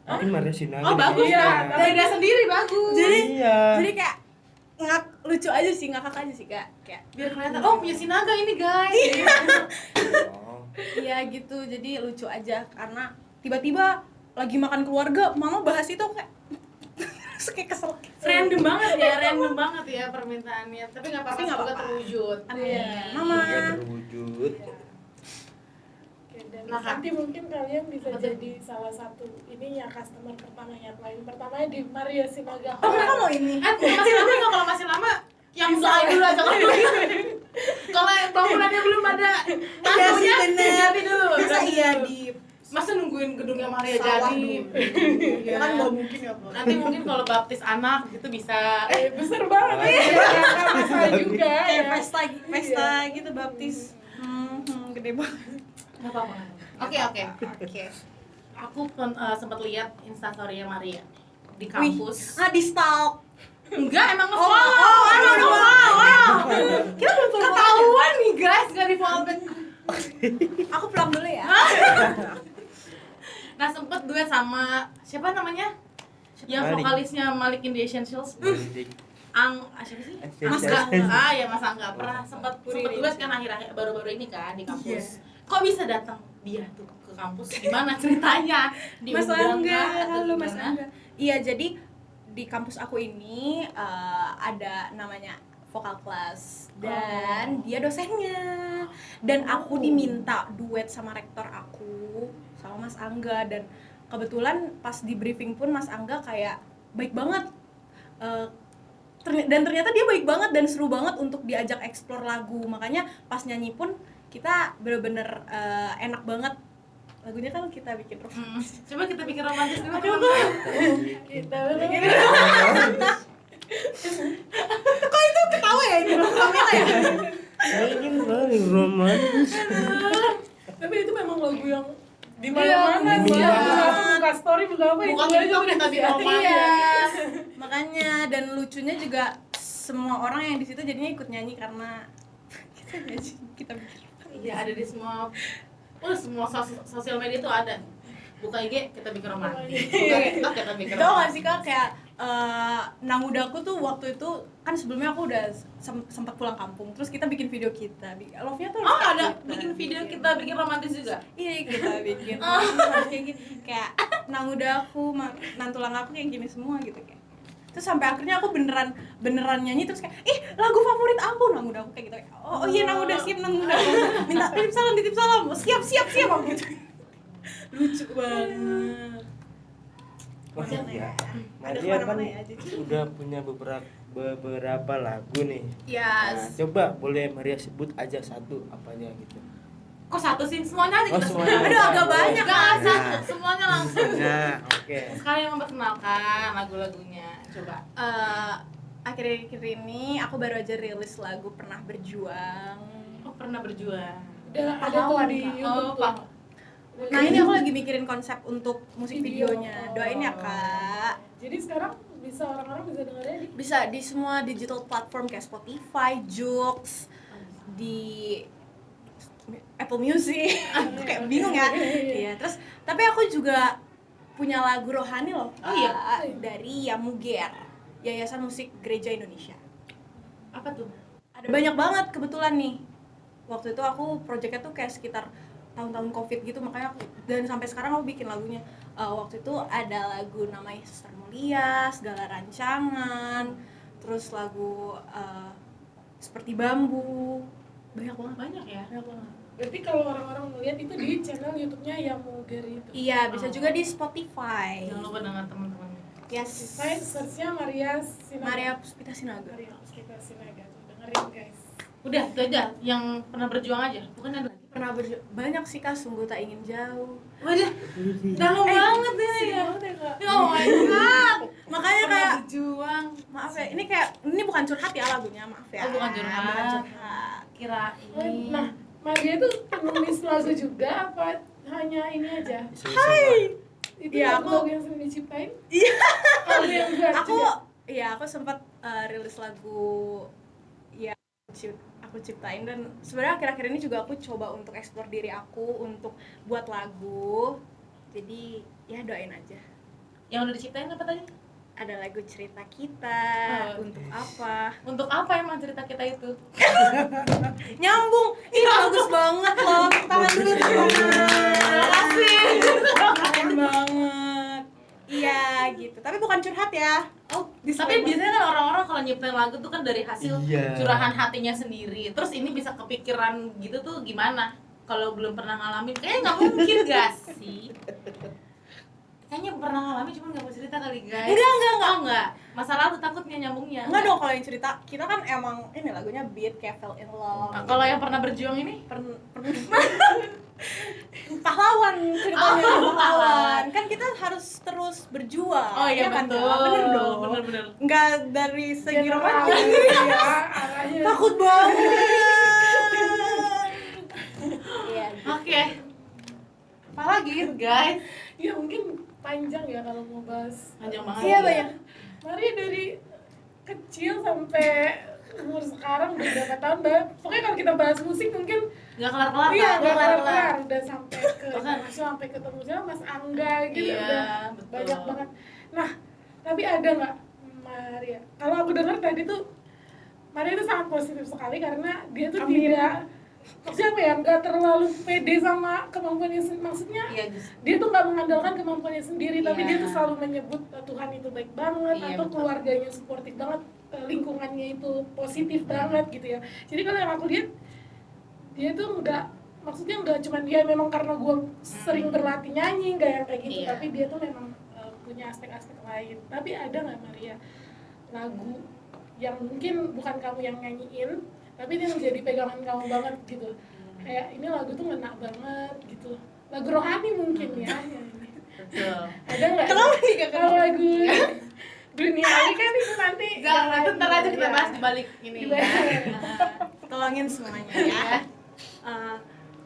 Speaker 4: Mungkin Maria Sinaga.
Speaker 2: Oh, bagus
Speaker 3: Iya,
Speaker 2: kan. Beda sendiri bagus.
Speaker 4: Iya.
Speaker 1: jadi kayak lucu aja sih, ngakak aja sih Kak. Kayak
Speaker 2: Biar kelihatan oh punya Sinaga ini guys.
Speaker 4: Oh.
Speaker 1: iya gitu. Jadi lucu aja karena tiba-tiba lagi makan keluarga, mama bahas itu kayak kayak kesel.
Speaker 2: Random banget ya permintaannya. Tapi nggak apa-apa,
Speaker 1: Tapi nggak
Speaker 2: semoga
Speaker 1: apa-apa.
Speaker 2: terwujud.
Speaker 1: Amin. Mama.
Speaker 4: Semoga terwujud.
Speaker 3: Oke, dan
Speaker 2: Nah, Kak.
Speaker 3: nanti mungkin kalian bisa
Speaker 2: Betul.
Speaker 3: jadi salah satu ininya customer pertamanya. Klien pertamanya di Maria Sinaga.
Speaker 1: Oh, kenapa mau ini?
Speaker 2: Masih lama nggak? Kalau masih lama yang
Speaker 3: Bisa.
Speaker 2: mulai dulu aja kalau yang bangunannya belum ada
Speaker 1: Iya sih,
Speaker 2: tanggungnya,
Speaker 1: bener.
Speaker 2: ganti dulu.
Speaker 1: Masa
Speaker 2: ganti
Speaker 1: iya
Speaker 2: dulu.
Speaker 1: di
Speaker 2: Masa nungguin gedungnya Maria
Speaker 1: sawah
Speaker 2: jadi?
Speaker 1: dulu?
Speaker 2: Iya.
Speaker 1: Kan nggak mungkin ya, Pak.
Speaker 2: Nanti mungkin kalau baptis anak gitu bisa.
Speaker 3: Besar banget. Nggak masalah juga.
Speaker 1: Kayak
Speaker 3: ya.
Speaker 1: pesta gitu baptis. Gede banget.
Speaker 2: Nggak apa-apa. Oke.
Speaker 1: Oke.
Speaker 2: Aku sempat lihat instastory Maria di kampus.
Speaker 1: Di stalk.
Speaker 2: Enggak, emang
Speaker 1: Oh,
Speaker 2: nge-follow. Wow.
Speaker 1: Kita belum follow.
Speaker 2: Ketahuan nih guys, gak di follow back.
Speaker 1: Aku pulang dulu ya.
Speaker 2: Nah, sempet duet sama siapa namanya? Yang
Speaker 4: Malik.
Speaker 2: vokalisnya Malik in the Essentials.
Speaker 4: Politik.
Speaker 2: Siapa sih?
Speaker 4: Essentials.
Speaker 2: Mas Angga. Ya Mas Angga. Pernah sempet duet kan akhir-akhir baru-baru ini kan di kampus. Kok bisa datang dia tuh ke kampus? Gimana ceritanya?
Speaker 1: Mas
Speaker 2: Diundang
Speaker 1: Angga,
Speaker 2: kah atau
Speaker 1: halo Mas
Speaker 2: gimana?
Speaker 1: Angga. Iya, jadi di kampus aku ini ada namanya vokal class dan dia dosennya. Dan aku diminta duet sama rektor aku sama Mas Angga, dan kebetulan pas di briefing pun Mas Angga kayak baik banget. Dan ternyata dia baik banget dan seru banget untuk diajak explore lagu. Makanya pas nyanyi pun kita bener-bener enak banget. Lagunya kan kita bikin
Speaker 2: Coba kita bikin romantis dulu.
Speaker 1: Aduh,
Speaker 3: Kita
Speaker 1: kok itu ketawa ya ini kamera ya?
Speaker 4: Saya ingin paling romantis.
Speaker 3: tapi itu memang lagu yang di
Speaker 2: Iya,
Speaker 3: mana-mana sih.
Speaker 2: iya.
Speaker 3: Buka story buka apa
Speaker 2: Bukan
Speaker 3: itu aja
Speaker 2: TikTok,
Speaker 3: udah
Speaker 2: kita bikin romantis.
Speaker 1: Iya. Makanya dan lucunya juga semua orang yang di situ jadinya ikut nyanyi karena kita nyanyi, kita bikin.
Speaker 2: Iya, ada di semua semua sosial media tuh ada. Buka IG kita bikin romantis. Buka TikTok kita bikin
Speaker 1: Tau gak
Speaker 2: romantis.
Speaker 1: sih Kak, kayak Nangudaku tuh waktu itu kan sebelumnya aku udah sempat pulang kampung, terus kita bikin video kita. Love-nya tuh
Speaker 2: Oh,
Speaker 1: kayak
Speaker 2: ada
Speaker 1: kita.
Speaker 2: bikin video kita bikin romantis juga.
Speaker 1: Iya, kita bikin harus kayak gini, kayak Nangudaku, Nantulang aku kayak gini semua gitu kayak. Terus sampai akhirnya aku beneran nyanyi, terus kayak lagu favorit aku Nangudaku kayak gitu. Oh iya, Nanguda siap, Nanguda minta titip salam siap aku gitu. Lucu banget.
Speaker 4: Oh
Speaker 1: Mana
Speaker 4: iya.
Speaker 1: Ada
Speaker 4: Maria kan
Speaker 1: kemana-mana ya, Cici?
Speaker 4: udah punya beberapa lagu nih.
Speaker 1: Yes.
Speaker 4: Nah, coba boleh Maria sebut aja satu apanya gitu.
Speaker 2: Kok satu sih? Semuanya aja
Speaker 4: Oh,
Speaker 2: kita
Speaker 4: semuanya.
Speaker 2: sebut.
Speaker 1: Aduh, agak banyak
Speaker 2: Enggak,
Speaker 1: kan.
Speaker 2: satu. Semuanya langsung.
Speaker 4: Nah, oke.
Speaker 2: Sekalian memperkenalkan lagu-lagunya. Coba.
Speaker 1: Akhir-akhir ini aku baru aja rilis lagu Pernah Berjuang.
Speaker 2: Oh, pernah berjuang.
Speaker 3: ada tuh
Speaker 1: Pahlawan,
Speaker 3: di
Speaker 1: Kak.
Speaker 3: YouTube tuh.
Speaker 2: Pak.
Speaker 1: Nah ini aku lagi mikirin konsep untuk musik videonya.
Speaker 3: Oh.
Speaker 1: Doain ya Kak.
Speaker 3: Jadi sekarang bisa orang-orang bisa dengarnya di
Speaker 1: Bisa di semua digital platform kayak Spotify, Joox, di Apple Music. Aku kayak bingung ya. Iya, terus tapi aku juga punya lagu rohani loh.
Speaker 2: Oh, iya?
Speaker 1: Kak, dari Yamuger, Yayasan Musik Gereja Indonesia.
Speaker 2: Apa tuh?
Speaker 1: Ada banyak banget kebetulan nih. Waktu itu aku projectnya tuh kayak sekitar tahun-tahun covid gitu, makanya aku, dan sampai sekarang aku bikin lagunya. Waktu itu ada lagu namanya Suster Mulia, Segala Rancangan, terus lagu Seperti Bambu, banyak banget.
Speaker 2: Banyak ya.
Speaker 1: Banyak banget.
Speaker 3: Berarti kalau orang-orang melihat itu di channel YouTube-nya Yamuger itu.
Speaker 1: Iya, bisa juga di Spotify.
Speaker 2: Jangan lupa dengan teman-teman.
Speaker 1: Yes.
Speaker 3: Spotify search-nya Maria Sinaga.
Speaker 1: Maria Puspita Sinaga.
Speaker 3: Maria Puspita Sinaga. Tuh, dengerin guys.
Speaker 2: Udah, itu aja. Yang pernah berjuang aja. Bukan ada lagi.
Speaker 1: Pernah banyak sih Kak, Sungguh Tak Ingin Jauh.
Speaker 2: Waduh, dalam banget deh ya. Oh my god.
Speaker 1: Makanya
Speaker 2: Pernah
Speaker 1: kayak
Speaker 2: berjuang.
Speaker 1: maaf ya, ini bukan curhat ya lagunya, maaf ya.
Speaker 2: Oh, bukan curhat.
Speaker 1: Bukan curhat.
Speaker 2: Kirain.
Speaker 3: Nah, Maria itu penulis lagu juga apa hanya ini aja?
Speaker 4: Hai.
Speaker 3: Itu Itu
Speaker 1: Iya,
Speaker 3: lagu yang sering diciptain?
Speaker 1: Iya.
Speaker 3: Oh, yang buat
Speaker 1: Aku
Speaker 3: juga.
Speaker 1: aku sempat rilis lagu ya aku ciptain, dan sebenarnya akhir-akhir ini juga aku coba untuk eksplor diri aku untuk buat lagu. Jadi ya doain aja.
Speaker 2: Yang udah diciptain apa tadi?
Speaker 1: Ada lagu cerita kita, untuk apa?
Speaker 2: Untuk apa emang cerita kita itu?
Speaker 1: Nyambung. Ini bagus banget loh. Tangan dulu
Speaker 2: Terima kasih.
Speaker 1: Keren banget. Iya gitu. Tapi bukan curhat ya.
Speaker 2: Oh, tapi biasanya kan orang-orang kalau nyiptain lagu tuh kan dari hasil
Speaker 4: Iya.
Speaker 2: curahan hatinya sendiri. Terus ini bisa kepikiran gitu tuh gimana? Kalau belum pernah ngalamin, kayaknya nggak mungkin gak sih? Kayaknya pernah ngalamin, cuman nggak mau cerita kali guys.
Speaker 1: Enggak.
Speaker 2: Oh, enggak. Masa lalu takutnya nyambungnya.
Speaker 1: Enggak dong, kalau yang cerita kita kan emang ini lagunya beat kayak Fell in Love.
Speaker 2: Nah, kalau yang pernah berjuang ini?
Speaker 1: Pahlawan ceritanya,
Speaker 2: Oh,
Speaker 1: pahlawan. Kan kita harus terus berjuang.
Speaker 2: Oh iya
Speaker 1: kan,
Speaker 2: betul.
Speaker 1: Kak? Bener dong.
Speaker 2: Bener.
Speaker 1: Enggak dari segi
Speaker 3: General
Speaker 1: romantis.
Speaker 3: ya, arahnya.
Speaker 1: Takut banget. Iya.
Speaker 2: Oke. Apalagi guys?
Speaker 3: Ya mungkin panjang ya kalau mau bahas.
Speaker 2: Panjang banget.
Speaker 1: Iya banyak.
Speaker 3: Maria dari kecil sampai umur sekarang berapa tahun, Mbak? Pokoknya kalau kita bahas musik mungkin
Speaker 2: Nggak kelar-kelar.
Speaker 3: iya
Speaker 2: Kak.
Speaker 3: nggak kelar-kelar, udah sampai ke
Speaker 2: Bahkan.
Speaker 3: sampai ketemu sama Mas Angga gitu,
Speaker 2: Iya,
Speaker 3: udah
Speaker 2: betul.
Speaker 3: banyak banget. Nah, tapi ada nggak Maria? Kalau aku dengar tadi tuh Maria itu sangat positif sekali karena dia tuh tidak, maksudnya apa ya, nggak terlalu pede sama kemampuannya maksudnya
Speaker 2: Iya, justru.
Speaker 3: dia tuh nggak mengandalkan kemampuannya sendiri, tapi
Speaker 2: Iya.
Speaker 3: dia tuh selalu menyebut Tuhan itu baik banget,
Speaker 2: Iya,
Speaker 3: atau
Speaker 2: betul.
Speaker 3: keluarganya suportif banget, lingkungannya itu positif banget gitu ya. Jadi kalau yang aku lihat dia tuh nggak, maksudnya nggak cuman dia memang karena gue sering berlatih nyanyi nggak yang kayak gitu,
Speaker 2: Iya.
Speaker 3: tapi dia tuh memang punya aspek-aspek lain. Tapi ada nggak Maria lagu yang mungkin bukan kamu yang nyanyiin, tapi dia menjadi pegangan kamu banget gitu, kayak ini lagu tuh ngena banget gitu, lagu rohani mungkin ya.
Speaker 2: Betul.
Speaker 3: Ada nggak?
Speaker 1: Kenapa nih, Kak?
Speaker 3: Kalau lagu duniawi kan itu nanti
Speaker 2: Jangan, itu ntar aja kita
Speaker 3: ya.
Speaker 2: bahas di balik ini.
Speaker 3: Di balik.
Speaker 1: Tolongin semuanya ya.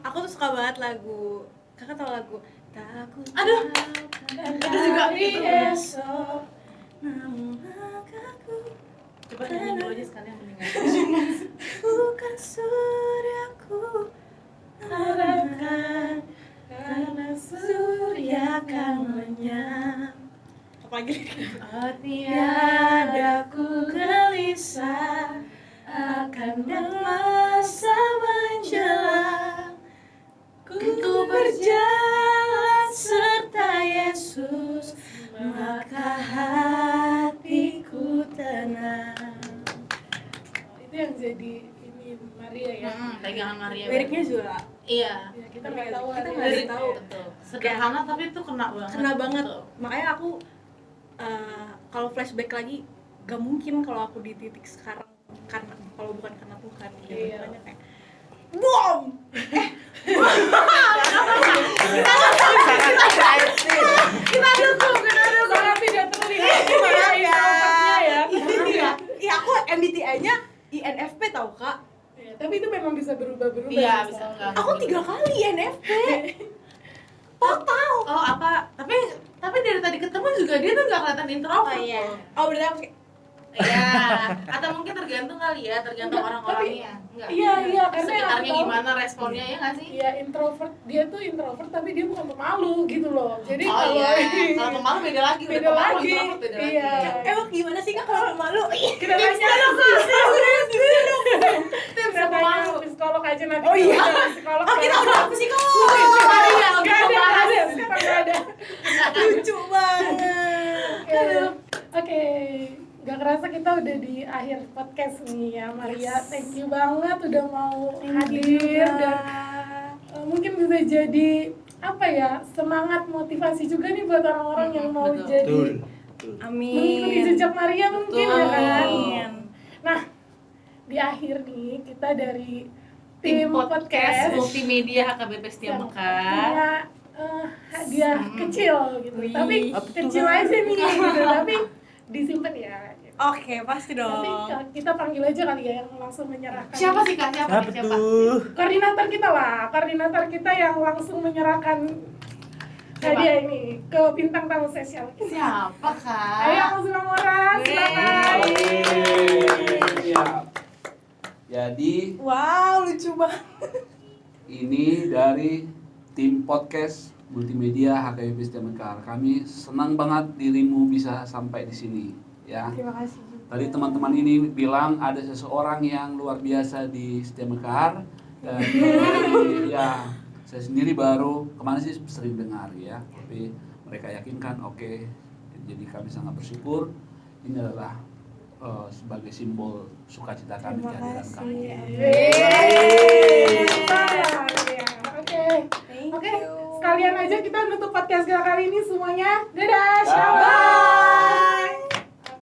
Speaker 1: Aku tuh suka banget lagu. Kakak tahu lagu Takut
Speaker 2: Aduh.
Speaker 3: Dan
Speaker 2: Itu juga
Speaker 3: hari
Speaker 2: itu.
Speaker 3: esok
Speaker 1: namun langkahku
Speaker 2: Coba nyanyi dulu aja sekalian mendengar.
Speaker 1: bukan suryaku
Speaker 3: harapkan karena surya kan
Speaker 1: lenyap. Apalagi
Speaker 2: Oh,
Speaker 1: tiada ku gelisah akan masa menjelang, ku berjalan serta Yesus, maka hatiku tenang.
Speaker 3: itu yang jadi ini Maria ya.
Speaker 2: Pegangan Maria.
Speaker 1: Liriknya juga
Speaker 2: Iya.
Speaker 3: Ya, kita nggak tahu
Speaker 1: Kita
Speaker 3: artinya.
Speaker 1: nggak
Speaker 2: Lirik
Speaker 1: tahu.
Speaker 2: betul. Sederhana tapi itu kena banget.
Speaker 1: kena banget.
Speaker 2: Betul.
Speaker 1: Makanya aku kalau flashback lagi, gak mungkin kalau aku di titik sekarang karena kalau bukan karena Tuhan.
Speaker 3: Iya.
Speaker 1: Makanya kayak bom.
Speaker 2: Kita dukung.
Speaker 3: Sangat tidak terlihat
Speaker 1: Maaf ya.
Speaker 3: introvertnya ya.
Speaker 1: Iya. Iya, aku MBTI-nya INFP tau Kak.
Speaker 3: Ya, tapi itu memang bisa berubah-berubah.
Speaker 2: Iya,
Speaker 3: ya,
Speaker 2: bisa
Speaker 3: soalnya.
Speaker 2: enggak.
Speaker 1: Aku 3 kali INFP. Total.
Speaker 2: Oh, apa? Tapi dari tadi ketemu juga dia tuh nggak kelihatan introvert.
Speaker 1: Oh berarti aku kayak
Speaker 2: Iya. Atau mungkin tergantung kali ya, tergantung
Speaker 3: Enggak,
Speaker 2: orang-orangnya. Enggak.
Speaker 3: Iya, karena yang
Speaker 2: Sekitarnya
Speaker 3: aku tahu,
Speaker 2: gimana responnya ya nggak sih?
Speaker 3: Iya, dia tuh introvert tapi dia bukan pemalu gitu loh. Jadi
Speaker 2: Oh
Speaker 3: kalau
Speaker 2: iya, kalau pemalu beda lagi. Udah
Speaker 3: Beda
Speaker 2: pemalu,
Speaker 3: lagi.
Speaker 2: introvert beda lagi.
Speaker 3: Iya.
Speaker 1: emang gimana sih Kak kalau malu?
Speaker 3: kita tanya
Speaker 2: Tips
Speaker 3: kita tanya
Speaker 2: pemalu.
Speaker 3: psikolog aja nanti.
Speaker 1: Oh iya.
Speaker 3: Psikolog.
Speaker 1: Oh kita udah psikolog.
Speaker 2: Maria untuk
Speaker 3: Nggak
Speaker 2: membahas.
Speaker 3: ada, sekarang nggak ada.
Speaker 1: Lucu banget.
Speaker 3: Aduh. Oke, nggak kerasa kita udah di akhir podcast nih ya Maria. Thank you banget udah mau hadir dan mungkin bisa jadi apa ya, semangat motivasi juga nih buat orang-orang yang mau
Speaker 2: Betul.
Speaker 3: jadi
Speaker 4: Betul.
Speaker 3: mengikuti
Speaker 1: Amin.
Speaker 3: jejak Maria mungkin
Speaker 2: Betul.
Speaker 3: ya kan.
Speaker 1: Amin.
Speaker 3: Nah, di akhir nih kita dari
Speaker 2: Tim podcast multimedia HKBP Setia
Speaker 3: yang
Speaker 2: Mekar.
Speaker 3: punya hadiah kecil gitu.
Speaker 1: Wih.
Speaker 3: Tapi
Speaker 4: Apa tuh?
Speaker 3: kecil aja nih gitu. Tapi disimpan ya.
Speaker 1: Oke, pasti
Speaker 3: Nanti
Speaker 1: dong.
Speaker 3: kita panggil aja kali ya yang langsung menyerahkan.
Speaker 2: Siapa sih Kak?
Speaker 4: Siapa
Speaker 2: Siapa?
Speaker 4: tuh?
Speaker 3: Koordinator kita lah, koordinator kita yang langsung menyerahkan hadiah ini ke bintang tamu spesial kita.
Speaker 2: Siapa kak?
Speaker 3: Ayo langsung Mora, silakan.
Speaker 5: Iya. Jadi
Speaker 1: Wow, lucu banget.
Speaker 5: ini dari tim podcast multimedia HKBP Setia Mekar. Kami senang banget dirimu bisa sampai di sini, ya.
Speaker 1: Terima kasih.
Speaker 5: Tadi teman-teman ini bilang ada seseorang yang luar biasa di Setia Mekar dan ya saya sendiri baru kemarin sih sering dengar ya, tapi mereka yakinkan oke. Jadi kami sangat bersyukur ini adalah sebagai simbol sukacita kami kehadiran kami.
Speaker 3: Oke, sekalian aja kita nutup podcast kita kali ini semuanya.